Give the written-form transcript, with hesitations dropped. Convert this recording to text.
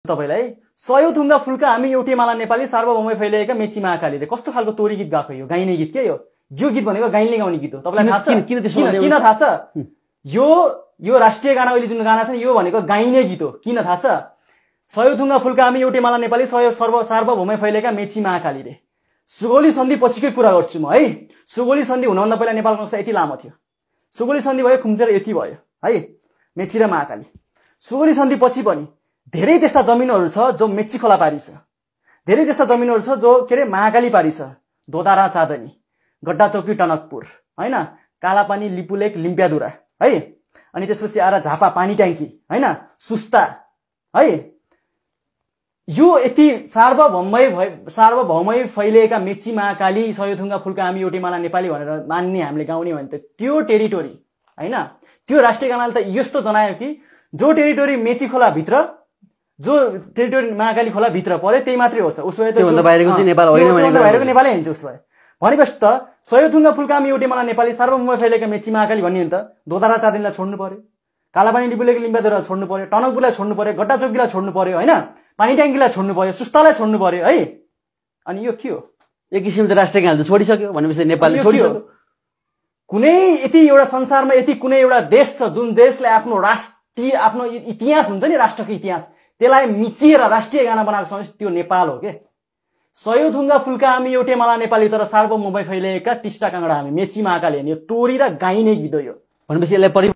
तपाईलाई सयौं थुङ्गा फुलका हामी एउटै माला नेपाली सार्वभौमै फैलिएका मेची महाकालीले कस्तो खालको तोरी गीत गाएको यो गाइने गीत के यो गीत भनेको गाइनले गाउने गीत हो तपाईलाई थाहा छ किन थाहा छ यो राष्ट्रिय गाना अहिले जुन गाना छ यो भनेको गाइने गीत हो किन थाहा छ सयौं थुङ्गा फुलका हामी एउटै माला नेपाली सार्वभौमै फैलिएका मेची महाकालीले सुगौली सन्धि पछिकै कुरा गर्छु म है सुगौली सन्धि हुनभन्दा पहिला नेपालको नक्सा यति लामो थियो सुगौली सन्धि भयो खुम्चेर यति भयो है मेची र महाकाली सुगौली सन्धि पछि पनि धेरै त्यस्ता जमिनहरू छ जो मेची खोला पारी छ धेरै त्यस्ता जमिनहरू छ जो के रे महाकाली पारी छ दोदारा चाँदनी गड्डा चौकी टनकपुर हैन कालापानी लिपुलेक लिम्पियादुरा है अनि त्यसपछि आएर झापा पानी ट्याङ्की हैन सुस्ता है यो यति सार्वभौमै फैलिएका मेची महाकाली सयौं थुङ्गा फुलका हामी एउटै माला नेपाली भनेर मान्ने हामीले गाउने भने त त्यो टेरिटोरी हैन त्यो राष्ट्रिय गानाले त यस्तो जनायो कि जो टेरिटोरी मेची खोला भित्र जो टेरिटोरी महाकाली खोला भित्र पर्यो त्यही मात्रै हो उसो भए त बाहिरको चाहिँ नेपाल होइन भने बाहिरको नेपालै हुन्छ उसो भए भनेपछि त सयौं थुङ्गा फुलका हामी एउटै माला नेपाली सार्वभौमै फैलिएका मेची महाकाली भन्ने नि त दोदारा चाँदनीलाई छोड्नु पर्यो कालापानी लिपुलेक लिम्पियादुरा छोड्नु पर्यो टनकपुरलाई छोड्नु पर्यो गड्डा चौकीलाई छोड्नु पर्यो हैन पानी ट्याङ्कीलाई छोड्नु पर्यो सुस्तालाई छोड्नु पर्यो है अनि यो के हो एक किसिमले राष्ट्रिय गाना छोडिसक्यो भनेपछि नेपालले छोडिसक्यो कुनै यति एउटा संसारमा यति कुनै एउटा देश छ जुन देशले आफ्नो राष्ट्रिय आफ्नो इतिहास हुन्छ नि राष्ट्रको इतिहास त्यसलाई मिचिएर राष्ट्रिय गाना बनाएको छ त्यो नेपाल हो के सयौं थुङ्गा फुलका हामी एउटै माला नेपाली तर सार्वभौमै फैलिएका टिस्टा काँगडा हामी मेची महाकाली यो तोरी र गाइने गीत हो यो भनेपछि यसलाई